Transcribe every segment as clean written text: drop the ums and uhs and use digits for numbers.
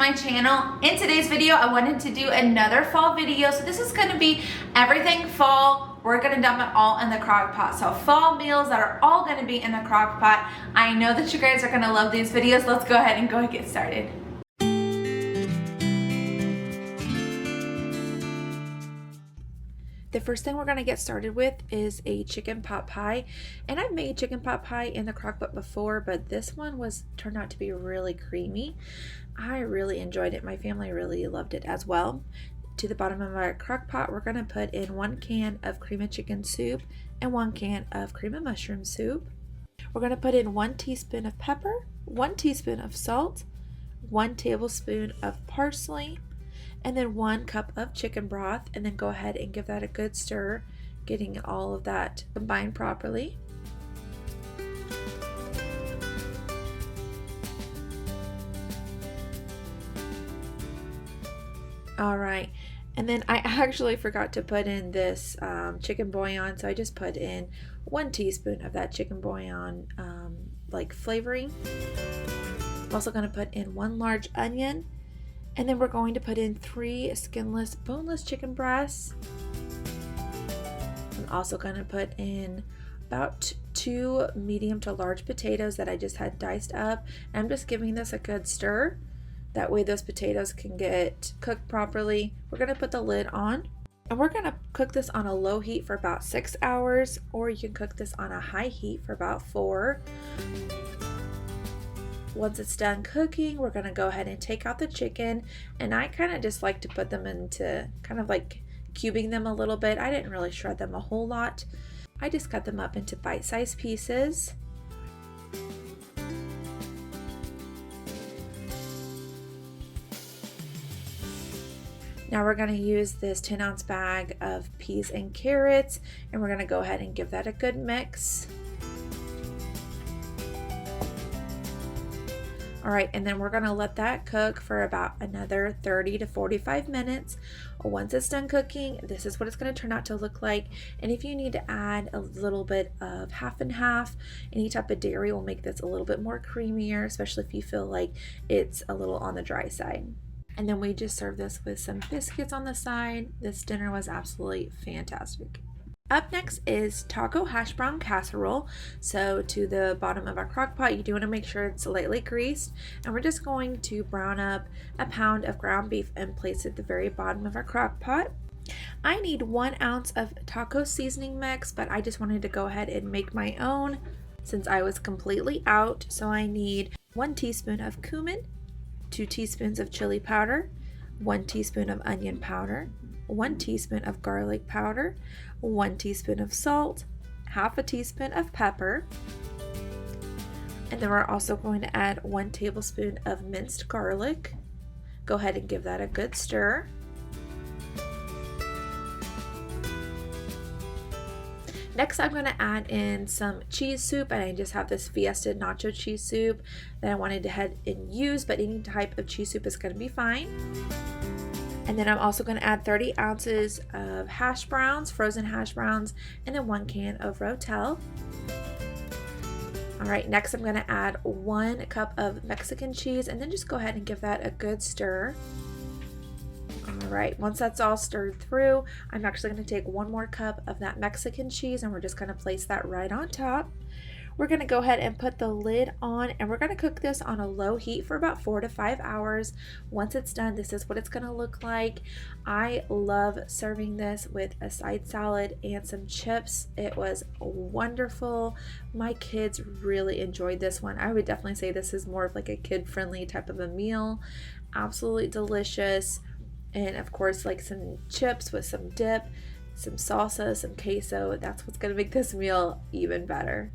my channel. In today's video, I wanted to do another fall video. So this is gonna be everything fall. We're gonna dump it all in the crock pot. So fall meals that are all gonna be in the crock pot. I know that you guys are gonna love these videos. Let's go ahead and get started. The first thing we're gonna get started with is a chicken pot pie. And I've made chicken pot pie in the crock pot before, but this one turned out to be really creamy. I really enjoyed it. My family really loved it as well. To the bottom of our crock pot, we're gonna put in 1 can of cream of chicken soup and 1 can of cream of mushroom soup. We're gonna put in 1 teaspoon of pepper, 1 teaspoon of salt, 1 tablespoon of parsley, and then 1 cup of chicken broth, and then go ahead and give that a good stir, getting all of that combined properly. All right, and then I actually forgot to put in this chicken bouillon, so I just put in 1 teaspoon of that chicken bouillon like flavoring. I'm also going to put in 1 large onion. And then we're going to put in 3 skinless, boneless chicken breasts. I'm also going to put in about 2 medium to large potatoes that I just had diced up. And I'm just giving this a good stir. That way those potatoes can get cooked properly. We're going to put the lid on. And we're going to cook this on a low heat for about 6 hours. Or you can cook this on a high heat for about 4. Once it's done cooking, we're going to go ahead and take out the chicken, and I kind of just like to put them into kind of like cubing them a little bit. I didn't really shred them a whole lot. I just cut them up into bite-sized pieces. Now we're going to use this 10-ounce bag of peas and carrots, and we're going to go ahead and give that a good mix. All right, and then we're gonna let that cook for about another 30 to 45 minutes. Once it's done cooking, this is what it's gonna turn out to look like. And if you need to add a little bit of half and half, any type of dairy will make this a little bit more creamier, especially if you feel like it's a little on the dry side. And then we just serve this with some biscuits on the side. This dinner was absolutely fantastic. Up next is taco hash brown casserole. So to the bottom of our crock pot, you do want to make sure it's lightly greased. And we're just going to brown up a pound of ground beef and place it at the very bottom of our crock pot. I need 1 ounce of taco seasoning mix, but I just wanted to go ahead and make my own since I was completely out. So I need 1 teaspoon of cumin, 2 teaspoons of chili powder, 1 teaspoon of onion powder, 1 teaspoon of garlic powder, 1 teaspoon of salt, half a teaspoon of pepper, and then we're also going to add 1 tablespoon of minced garlic. Go ahead and give that a good stir. Next, I'm going to add in some cheese soup, and I just have this Fiesta nacho cheese soup that I wanted to head and use, but any type of cheese soup is going to be fine. And then I'm also going to add 30 ounces of hash browns, frozen hash browns, and then 1 can of Rotel. All right, next I'm going to add 1 cup of Mexican cheese, and then just go ahead and give that a good stir. All right, once that's all stirred through, I'm actually going to take 1 more cup of that Mexican cheese, and we're just going to place that right on top. We're going to go ahead and put the lid on, and we're going to cook this on a low heat for about 4 to 5 hours. Once it's done, this is what it's going to look like. I love serving this with a side salad and some chips. It was wonderful. My kids really enjoyed this one. I would definitely say this is more of like a kid-friendly type of a meal. Absolutely delicious. And of course, like some chips with some dip, some salsa, some queso. That's what's going to make this meal even better.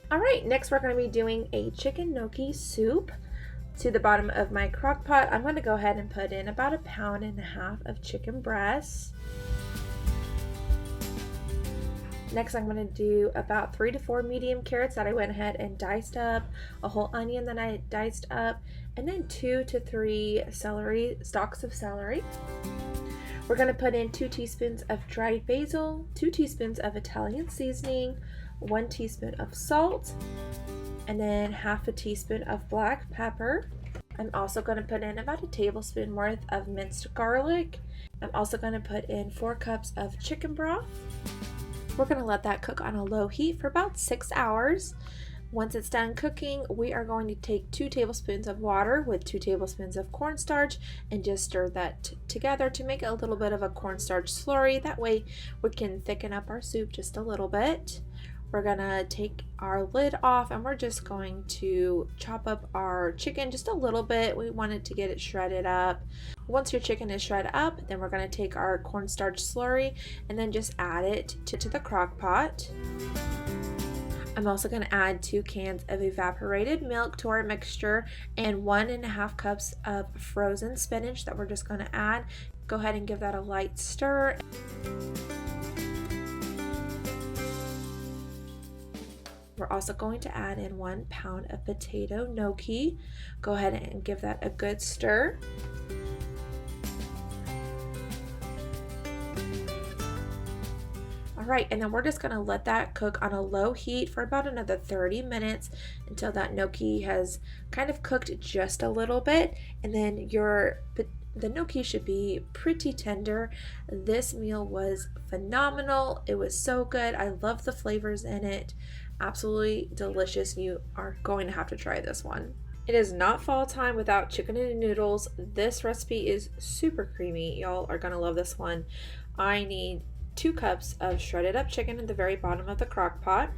All right, next we're going to be doing a chicken gnocchi soup. To the bottom of my crock pot, I'm going to go ahead and put in about 1.5 pounds of chicken breasts. Next, I'm going to do about 3 to 4 medium carrots that I went ahead and diced up, a whole onion that I diced up, and then 2 to 3 stalks of celery. We're going to put in 2 teaspoons of dried basil, 2 teaspoons of Italian seasoning, 1 teaspoon of salt, and then half a teaspoon of black pepper. I'm also going to put in about a tablespoon worth of minced garlic. I'm also going to put in 4 cups of chicken broth. We're going to let that cook on a low heat for about 6 hours. Once it's done cooking, we are going to take 2 tablespoons of water with 2 tablespoons of cornstarch and just stir that together to make a little bit of a cornstarch slurry. That way we can thicken up our soup just a little bit. We're gonna take our lid off and we're just going to chop up our chicken just a little bit. We wanted to get it shredded up. Once your chicken is shredded up, then we're gonna take our cornstarch slurry and then just add it to the crock pot. I'm also going to add 2 cans of evaporated milk to our mixture and 1.5 cups of frozen spinach that we're just going to add. Go ahead and give that a light stir. We're also going to add in 1 pound of potato gnocchi. Go ahead and give that a good stir. Alright, and then we're just going to let that cook on a low heat for about another 30 minutes until that gnocchi has kind of cooked just a little bit, and then the gnocchi should be pretty tender. This meal was phenomenal. It was so good. I love the flavors in it. Absolutely delicious. You are going to have to try this one. It is not fall time without chicken and noodles. This recipe is super creamy. Y'all are going to love this one. I need 2 cups of shredded up chicken at the very bottom of the crock pot.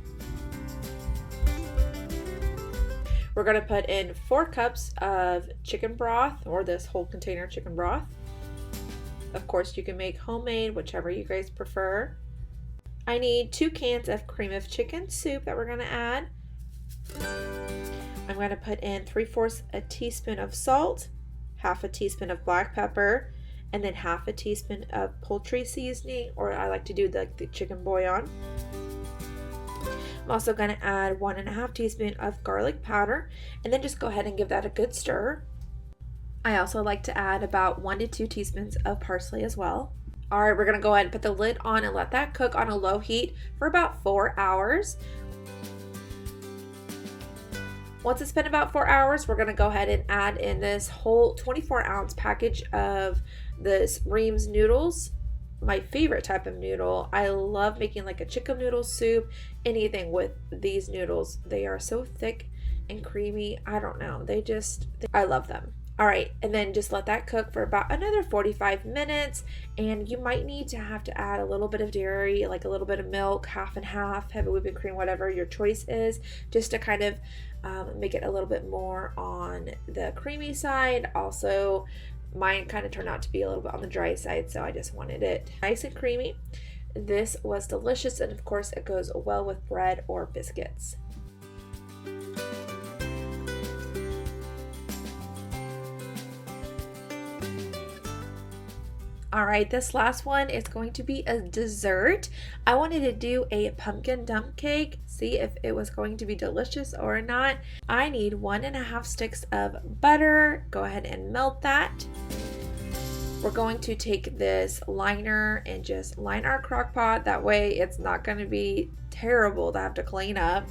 We're going to put in 4 cups of chicken broth, or this whole container chicken broth. Of course, you can make homemade, whichever you guys prefer. I need 2 cans of cream of chicken soup that we're going to add. I'm going to put in 3/4 a teaspoon of salt, half a teaspoon of black pepper, and then half a teaspoon of poultry seasoning, or I like to do the chicken bouillon. I'm also going to add 1.5 teaspoon of garlic powder, and then just go ahead and give that a good stir. I also like to add about 1 to 2 teaspoons of parsley as well. Alright, we're going to go ahead and put the lid on and let that cook on a low heat for about 4 hours. Once it's been about 4 hours, we're going to go ahead and add in this whole 24-ounce package of this Reams noodles. My favorite type of noodle. I love making like a chicken noodle soup, anything with these noodles. They are so thick and creamy. I don't know. I love them. All right, and then just let that cook for about another 45 minutes, and you might need to add a little bit of dairy, like a little bit of milk, half and half, heavy whipping cream, whatever your choice is, just to kind of make it a little bit more on the creamy side. Also, mine kind of turned out to be a little bit on the dry side, so I just wanted it nice and creamy. This was delicious, and of course it goes well with bread or biscuits. Alright, this last one is going to be a dessert. I wanted to do a pumpkin dump cake, see if it was going to be delicious or not. I need 1.5 sticks of butter. Go ahead and melt that. We're going to take this liner and just line our crock pot. That way it's not going to be terrible to have to clean up.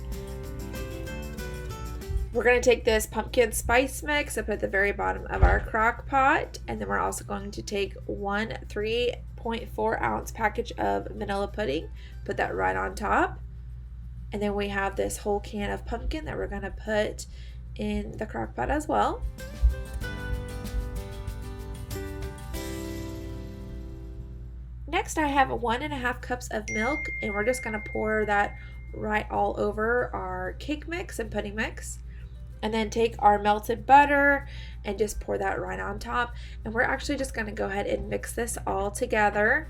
We're going to take this pumpkin spice mix up at the very bottom of our crock pot, and then we're also going to take 1 3.4 ounce package of vanilla pudding, put that right on top, and then we have this whole can of pumpkin that we're going to put in the crock pot as well. Next, I have 1.5 cups of milk, and we're just going to pour that right all over our cake mix and pudding mix. And then take our melted butter and just pour that right on top. And we're actually just going to go ahead and mix this all together.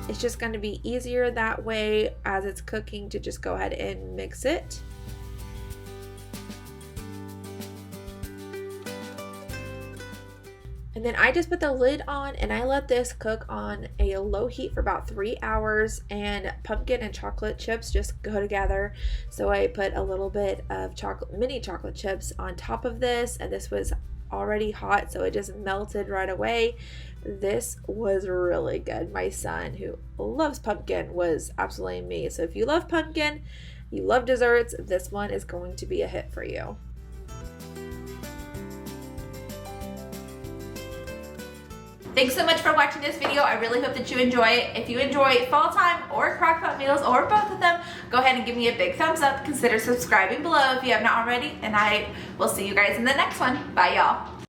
It's just going to be easier that way as it's cooking to just go ahead and mix it. And then I just put the lid on and I let this cook on a low heat for about 3 hours, and pumpkin and chocolate chips just go together. So I put a little bit of mini chocolate chips on top of this, and this was already hot, so it just melted right away. This was really good. My son, who loves pumpkin, was absolutely amazed. So if you love pumpkin, you love desserts, this one is going to be a hit for you. Thanks so much for watching this video. I really hope that you enjoy it. If you enjoy fall time or Crockpot meals or both of them, go ahead and give me a big thumbs up. Consider subscribing below if you have not already, and I will see you guys in the next one. Bye, y'all.